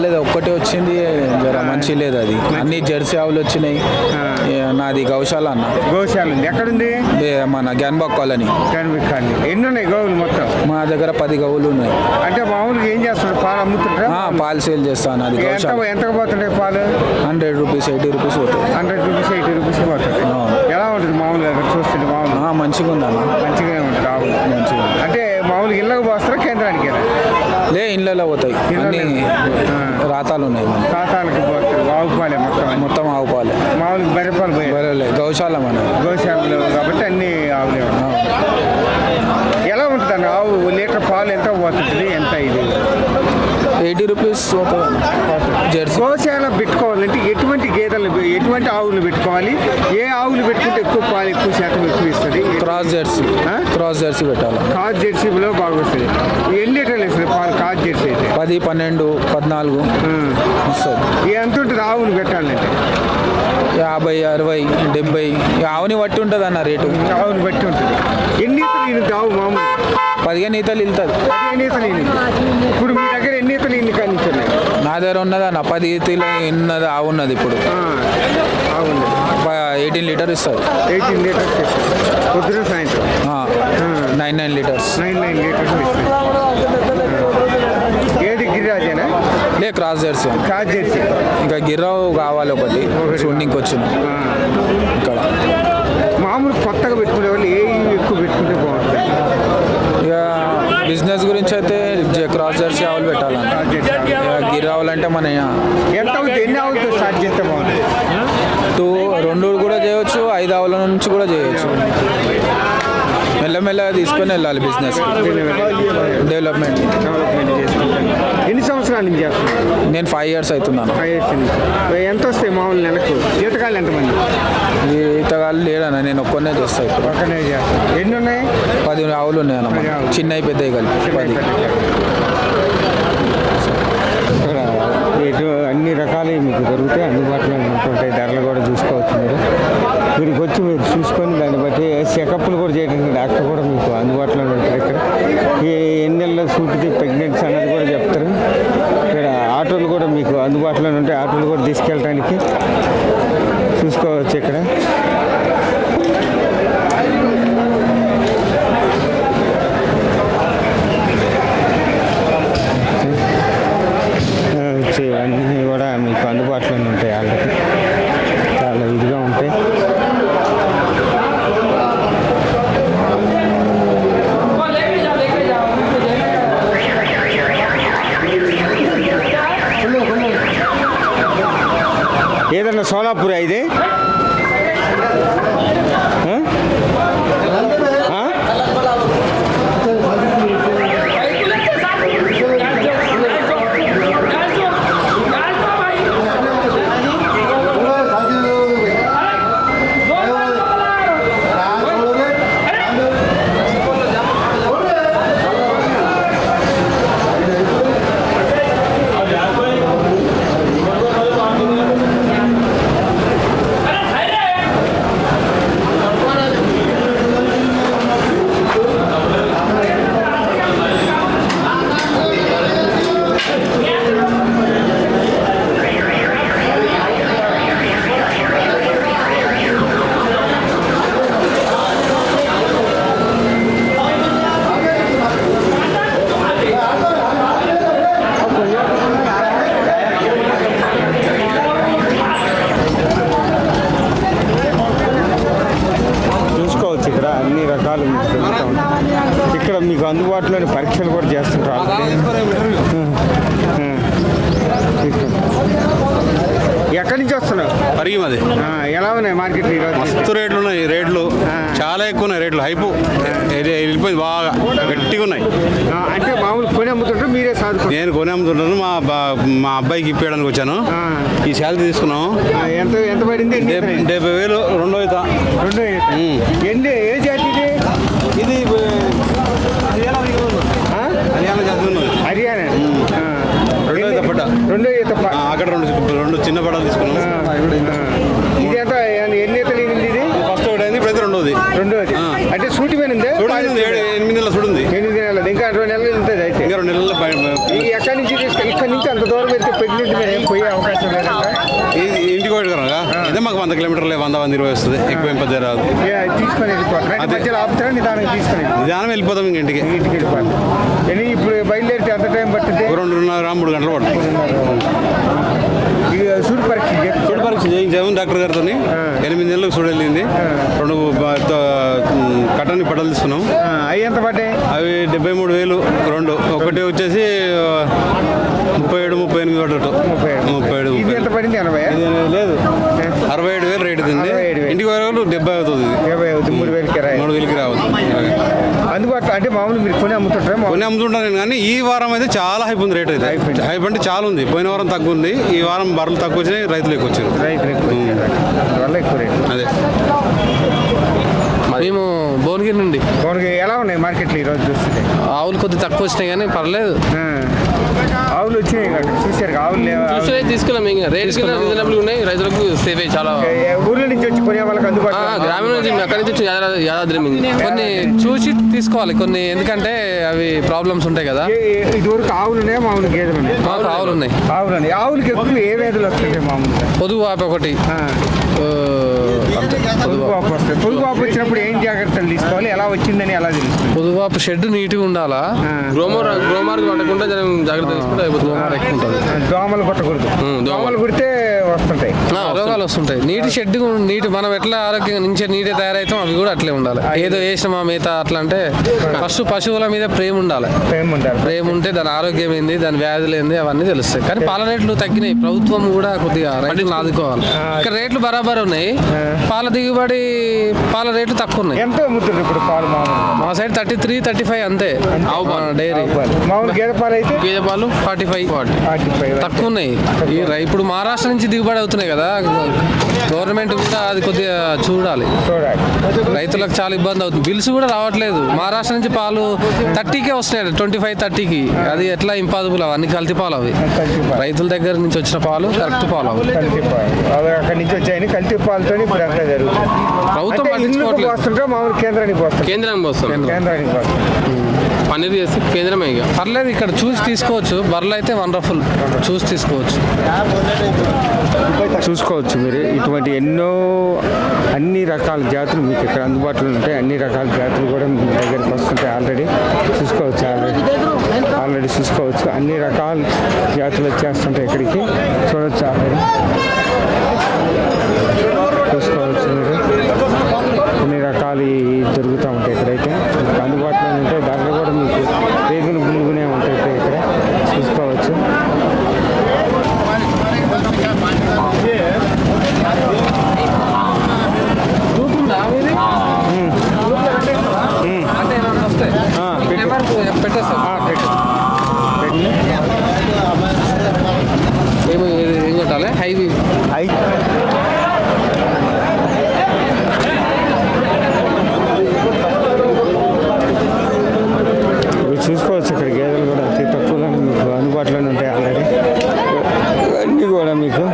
లేదు ఒక్కటే వచ్చింది జర మంచి లేదు అది అన్ని జెర్సీ ఆవులు వచ్చినాయి. నాది గౌశాల అన్న. గోశాల ఉంది. ఎక్కడుంది? మన గ్యాన్బాగ్ కాలనీ. ఎన్ని ఉన్నాయి గోవులు మొత్తం? మా దగ్గర 10 గవులు ఉన్నాయి. అంటే మామూలుగా ఏం చేస్తారు? పాలు అమ్ముతుంటారా? పాలు సేల్ చేస్తాను. అది ఎంతకు పోతుంటాయి పాలు? 100 రూపీస్ 80 రూపీస్ పోతాయి. 100 రూపీస్ 80 రూపీస్ పోతుంది. ఎలా ఉంటుంది మామూలుగా అక్కడ చూస్తుంటే? మామూలుగా మంచిగా ఉంది అన్న. మంచిగానే ఉంటుంది ఆవులు. మంచిగా అంటే మామూలుగా ఇళ్ళకు పోస్తారా కేంద్రానికి? లే ఇళ్ళలో పోతాయి. అన్ని రాతాలు ఉన్నాయి. ఖాతాలకు పోతారు. ఆవు పాలే మొత్తం ఆవు పాలే. మామూలుగా బర్రెపాలు పోయి గౌశాల మన గోశాలలో కాబట్టి అన్ని ఆవులే ఉన్నాయి. ఎలా ఉంటుంది అన్న ఆవు లీటర్ పాలు ఎంత పోతుంటుంది? ఎంత ఇది? 80 రూపీస్ పోతుంది. జెర్సీ గోశాల పెట్టుకోవాలంటే ఎటువంటి గేదెలు ఎటువంటి ఆవులు పెట్టుకోవాలి? ఏ ఆవులు పెట్టుకుంటే ఎక్కువ పాలు ఎక్కువ శాతం ఎక్కువ ఇస్తుంది? క్రాస్ జెర్సీ పెట్టాలి. కాజ్ జెర్సీలో బాగా వస్తుంది. ఎన్ని లీటర్లు ఇస్తుంది పాలు కాజ్ జెర్సీ అయితే? 10, 12, 14 వస్తుంది. ఎంత ఉంటుంది ఆవులు పెట్టాలంటే? 50, 60, 70 ఆవుని బట్టి ఉంటుంది అన్న రేటు. ఆవుని బట్టి ఉంటుంది. ఎన్ని ఈతలు ఈనుద్ది ఆవు? మామూలు 15 ఈతలు వెళ్తుంది. 15 ఈతలు ఈనుద్ది. ఇప్పుడు మీ దగ్గర ఎన్ని ఈతలు ఈని కానిస్తున్నాయి? నా దగ్గర ఉన్నది అన్న 10 ఈతలు ఉన్నది ఆవు ఉన్నది. ఇప్పుడు ఆవు ఉంది. 18 లీటర్ ఇస్తుంది. 18 లీటర్స్ ఇస్తుంది. పొద్దున సాయంత్రం 9 లీటర్స్. 9 లీటర్స్ ఇస్తుంది. ఏది గిరిరాజేనా? లే క్రాస్ జెర్సీ. Cause Jersey. ఇంకా గిర్రావు కావాలి ఒకటి చూడడానికి వచ్చిన ఇక్కడ. మామూలు కొత్తగా పెట్టుకునే వాళ్ళు ఏ ఎక్కువ పెట్టుకుంటే బాగుంటుంది? ఇక బిజినెస్ గురించి అయితే క్రాస్ జెర్సీ ఆవులు పెట్టాలన్న. గిర్రావులు అంటే మన ఎంత అవుతుంది? ఎన్ని ఆవులతో స్టార్ట్ చేస్తే బాగుంటుంది? 2 కూడా చేయవచ్చు, 5 ఆవుల నుంచి కూడా చేయవచ్చు. మెల్లమెల్లగా తీసుకొని వెళ్ళాలి బిజినెస్ డెవలప్మెంట్. ఎన్ని సంవత్సరాల నుంచి చేస్తున్నాను? నేను 5 ఇయర్స్ అవుతున్నాను. 5 ఇయర్స్ నుంచి. ఎంత వస్తాయి మామూలు నెలకు? జీతకాలు ఎంతమంది? ఈతగాళ్ళు లేడన్న, నేను ఒక్కనే చేస్తాను. ఇప్పుడు ఒక్కనే చేస్తాను. ఎన్ని ఉన్నాయి? 10 ఆవులు ఉన్నాయి అన్న, చిన్నవి పెద్దవి కలిపి 10. ఇటు అన్ని రకాలు మీకు దొరుకుతాయి, అందుబాటులో ఉంటుంటాయి. ధరలు కూడా చూసుకోవచ్చు. వీరికి వచ్చి మీరు చూసుకొని దాన్ని బట్టి చెకప్లు కూడా చేయడానికి డాక్టర్ కూడా మీకు అందుబాటులో ఉంటారు. ఇక్కడ ఎన్ని నెలల సూటిది ప్రెగ్నెన్సీ అన్నది కూడా చెప్తారు. ఇక్కడ ఆటోలు కూడా మీకు అందుబాటులో ఉంటాయి. ఆటోలు కూడా తీసుకెళ్ళడానికి చూసుకోవచ్చు. ఇక్కడ అన్నీ కూడా మీకు అందుబాటులోనే ఉంటాయి. వాళ్ళకి చాలా ఇదిగా ఉంటాయి. ఏదన్నా సోలాపూర్ ఇది? ఇక్కడ మీకు అందుబాటులోని పరీక్షలు కూడా చేస్తుంటారు. ఎక్కడి నుంచి వస్తున్నావు? పరిగి మాది. ఎలా ఉన్నాయి మార్కెట్? మస్తు రేట్లు ఉన్నాయి. రేట్లు చాలా ఎక్కువ ఉన్నాయి. రేట్లు హైపు వెళ్ళిపోయింది, బాగా గట్టిగా ఉన్నాయి. అంటే మామూలు కొని అమ్ముతుంటారు, మీరే సాధు? నేను కొని అమ్ముతుంటాను. మా అబ్బాయికి ఇప్పేయడానికి వచ్చాను. ఈ శాలరీ తీసుకున్నాం. ఎంత పడింది? 70,000. రెండో ఈత. ఎన్ని ఏ జాతి ఇది? ఇది హర్యానా. రెండో ఈత పడ్డ. అక్కడ రెండు చిన్న పడాలు తీసుకున్నాం. ఇది ఎంత? ఎన్ని ఈతలు ఇది? ఫస్ట్ ఒకటి అయింది, ఇప్పుడైతే రెండోది. అంటే సూటి మీద 8 నెలల చూడుంది. 8 నెలలు. ఇంకా 2 నెలలు ఉంటుంది. అయితే ఇంకా 2 నెలల. ఎక్కడి నుంచి తీసుకెళ్ళి ఇక్కడ నుంచి అంత దూరం పెడితే ప్రెగ్నెంట్ మీద ఏం పోయే అవకాశం లేదంట. ఇంటికి పెట్టుకున్నాగా ఇదే మాకు 100 కిలోమీటర్లే 100-120 వస్తుంది, ఎక్కువ ఏం పెద్ద రాదు. తీసుకొని వెళ్ళిపోతారు, మధ్యలో ఆపుతారా నిదానం తీసుకొని నిదానం వెళ్ళిపోతాం ఇంక ఇంటికి వెళ్ళిపోతారు. ఇప్పుడు బయలుదేరితే ఎంత టైం పడుతుంది? 2:30-3 గంటలు పడుతుంది. ఇక సూర్య పరీక్ష చేయించాము డాక్టర్ గారితో. 8 నెలలకు చూడు వెళ్ళింది. 2 కట్టని పట్టలు తీసుకున్నాం. అవి ఎంత పడ్డాయి? అవి 73,000 2. ఒకటి వచ్చేసి 37-38 పడ్డట్టు. 37 ఇది ఎంత పడింది? 80 లేదు 67,000 రేటు తింది. ఇంటికి వరకు 70 అవుతుంది. 70 అవుతుంది. 3,000కి రావద్దు. అందుబాటులో అంటే మామూలు మీరు కొని అమ్ముతుంటారా? కొన్ని అమ్ముతుంటాను నేను, కానీ ఈ వారం అయితే చాలా హైప్ ఉంది. రేట్ అయితే హైప్ అంటే చాలా ఉంది. పోయిన వారం తక్కువ ఉంది, ఈ వారం బర్రెలు తక్కువ వచ్చినాయి, రైతులు ఎక్కువ వచ్చారు. అందువల్ల ఎక్కువ రేట్. అదే మేము భువనగిరి నుండి. ఎలా ఉన్నాయి మార్కెట్లు ఈరోజు చూస్తుంటే? ఆవులు కొద్దిగా తక్కువ వచ్చినాయి కానీ పర్లేదు. ఆవులు వచ్చినాయి కదా చూసారు? ఆవులు లేవా? చూసే తీసుకున్నాం. ఇంకా రేట్స్ రీజనబుల్ ఉన్నాయి, రైతులకు సేఫ్ అయ్యి చాలా. ఊర్ల నుంచి వచ్చి కొనే వాళ్ళకి అందుబాటులో గ్రామీణ నుంచి అక్కడి నుంచి వచ్చి యాదాద్రి మీద కొన్ని చూసి తీసుకోవాలి కొన్ని, ఎందుకంటే అవి ప్రాబ్లమ్స్ ఉంటాయి కదా. ఇదివరకు ఆవులు ఉన్నాయి, మామూలు గేదెలు ఉన్నాయి. మాకు ఆవులు ఉన్నాయి. ఆవులకి ఎక్కువ ఏ వేదలు వస్తుంటాయి మామూలుగా? పొదుగు వాపు ఒకటి. పొదుగు వాపు వస్తుంది. పొదుగు వాపు వచ్చినప్పుడు ఏం జాగ్రత్తలు తీసుకోవాలి? ఎలా వచ్చిందని ఎలా తెలుస్తుంది? పొదుగు వాపు షెడ్ నీట్గా ఉండాలా. గ్రోమార్కి పట్టకుండా జాగ్రత్త తీసుకుంటే గ్రోమార్ ఎక్కువ ఉంటుంది. దోమలు కొట్టకూడదు. దోమలు కుడితే వస్తుంటాయి రోగాలు వస్తుంటాయి. నీటి షెడ్ నీటి మనం ఎట్లా ఆరోగ్యంగా నుంచి నీటే తయారైతాం అవి కూడా అట్లే ఉండాలి. ఏదో వేసినామా మిగతా అట్లా అంటే పశువుల మీద ప్రేమ ఉండాలి. ప్రేమ ఉంటే దాని ఆరోగ్యం ఏంది, దాని వ్యాధులు ఏంది అవన్నీ తెలుస్తాయి. కానీ పాల రేట్లు తగ్గినాయి, ప్రభుత్వం కూడా కొద్దిగా రైతులను ఆదుకోవాలి. ఇక్కడ రేట్లు బరాబర్ ఉన్నాయి, పాల దిగుబడి పాల రేట్లు తక్కువ ఉన్నాయి. ఎంత అమ్ముతుంది ఇప్పుడు పాలు? మా సైడ్ 33-35 అంతే. డైరీ మామూలు గేదె పాలు అయితే గేదె పాలు 45 తక్కువ ఉన్నాయి. ఇప్పుడు మహారాష్ట్ర నుంచి దిగుబడి అవుతున్నాయి కదా, గవర్నమెంట్ కూడా అది కొద్దిగా చూడాలి. రైతులకు చాలా ఇబ్బంది అవుతుంది. బిల్స్ కూడా రావట్లేదు. మహారాష్ట్ర నుంచి పాలు 30కే వస్తున్నాయి, 25-30కి. అది ఎట్లా ఇంపాసిబుల్? అవన్నీ కల్తీ పాలు అవి. రైతుల దగ్గర నుంచి వచ్చిన పాలు కరెక్ట్ పాలు అవి. అక్కడి నుంచి వచ్చాయని కల్తీ పాలతో ఇప్పుడు అంతా జరుగుతుంది. ప్రభుత్వం పట్టించుకోవట్లేదు. మామూలు కేంద్రానికి పోస్తాం. కేంద్రానికి పోస్తాం. పన్నీర్ చేసి కేంద్రమే. ఇక పర్లేదు, ఇక్కడ చూసి తీసుకోవచ్చు. బర్రెలు అయితే వండర్ఫుల్, చూసి తీసుకోవచ్చు. చూసుకోవచ్చు మీరు. ఇటువంటి ఎన్నో అన్ని రకాల జాతులు మీకు ఇక్కడ అందుబాటులో ఉంటాయి. అన్ని రకాల జాతులు కూడా మీ దగ్గరికి వస్తుంటాయి. ఆల్రెడీ చూసుకోవచ్చు. ఆల్రెడీ చూసుకోవచ్చు. అన్ని రకాల జాతులు వచ్చేస్తుంటాయి ఇక్కడికి. చూడవచ్చు. ఆల్రెడీ చూసుకోవచ్చు మీరు. అన్ని రకాలు దొరుకుతూ ఉంటాయి ఇక్కడైతే. అందుబాటులో ఉంటాయి. ధరలు కూడా మీకు రీజనబుల్గానే ఉంటాయి ఇక్కడ. చూసుకోవచ్చు. ఏం కొట్టాలి? హైవీ చూసుకోవచ్చు. ఇక్కడ గేదెలు కూడా అతి తక్కువలో మీకు అందుబాటులోనే ఉంటాయి. ఆల్రెడీ అన్నీ కూడా మీకు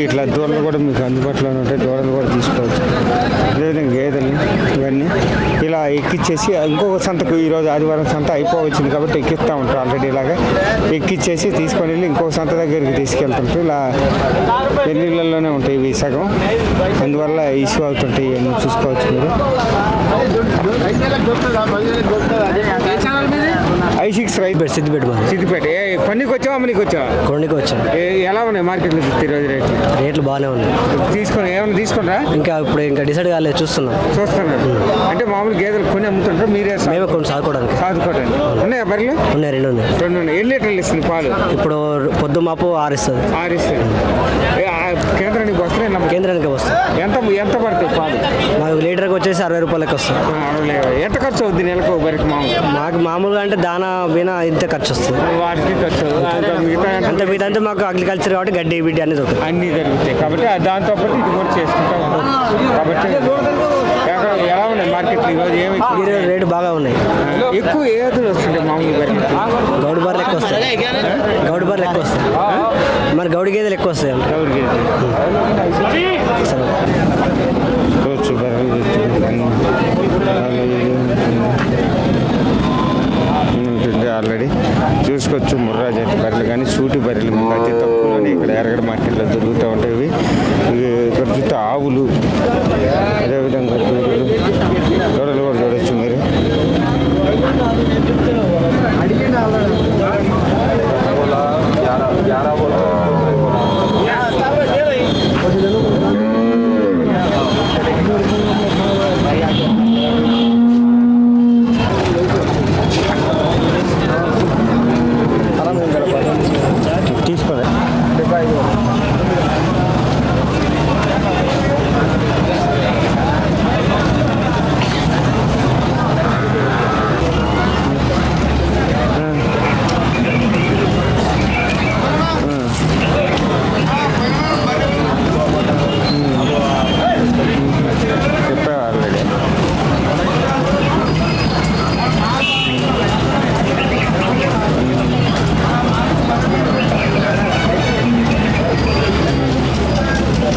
ఇట్లా దూడలు కూడా మీకు అందుబాటులో ఉంటాయి. దూడలు కూడా తీసుకోవచ్చు. అదేవిధంగా గేదెలు ఇవన్నీ ఇలా ఎక్కిచ్చేసి ఇంకొక సంతకు ఈరోజు ఆదివారం సంత అయిపోవచ్చింది కాబట్టి ఎక్కిస్తూ ఉంటారు. ఆల్రెడీ ఇలాగా ఎక్కిచ్చేసి తీసుకొని వెళ్ళి ఇంకొక సంత దగ్గరికి తీసుకెళ్తుంటారు. ఇలా పెళ్ళిళ్ళలోనే ఉంటాయి ఇవి సగం, అందువల్ల ఇష్యూ అవుతుంటాయి. ఇవన్నీ చూసుకోవచ్చు మీరు. I6 రైతు సిద్దిపేట. పనికి వచ్చావా అమ్మనికి వచ్చావా? కొండకి వచ్చాను. ఎలా ఉన్నాయి మార్కెట్లో ఈరోజు రేట్లు బాగానే ఉన్నాయి. ఏమైనా తీసుకున్నా? ఇంకా ఇప్పుడు డిసైడ్ కాలేదు, చూస్తున్నాం. అంటే మామూలు గేదె గేదెలు కొని అమ్ముతుంటారు మీరే మేమే కొన్ని సాదుకోవడానికి సాదుకోవడానికి ఉన్నాయా బర్రెలు ఉన్నాయి, 2 ఉన్నాయి. 2 ఉన్నాయి. ఎన్ని లీటర్లు ఇస్తుంది పాలు? ఇప్పుడు పొద్దు మాపు 6 ఇస్తుంది. 6 ఇస్తుంది. కేంద్రానికి వస్తున్నాయి కేంద్రానికి వస్తుంది. ఎంత పడుతుంది పాలు? మాకు లీటర్కి వచ్చేసి 60 రూపాయలకి వస్తుంది. ఎంత ఖర్చు అవుద్ది నెలకు బరికి మాకు మామూలుగా అంటే దానా బీనా ఇంత ఖర్చు వస్తుంది. వాటికి ఖర్చు అంత మీద అంటే మాకు అగ్రికల్చర్ కాబట్టి గడ్డి బిడ్డి అన్ని దొరుకుతుంది. అన్నీ జరుగుతాయి కాబట్టి దాంతో పాటు ఇది కూడా చేసుకుంటాం కాబట్టి ఎలా ఉన్నాయి మార్కెట్లో ఈరోజు ఏమి ఈరోజు రేటు బాగా ఉన్నాయి. ఎక్కువ ఏదులు వస్తుంటాయి మామూలు బరికి? గౌడు బర్రెలు ఎక్కువ వస్తాయి. గౌడు బర్రెలు ఎక్కువ వస్తాయి. మరి గౌడి గేదెలు ఎక్కువ వస్తాయి. గౌడు గేదెలు సరే కోచు బర్రెలు ఉంటుంది ఆల్రెడీ చూసుకోవచ్చు. ముర్రా జాతి బర్రెలు కానీ సూటి బర్రెలు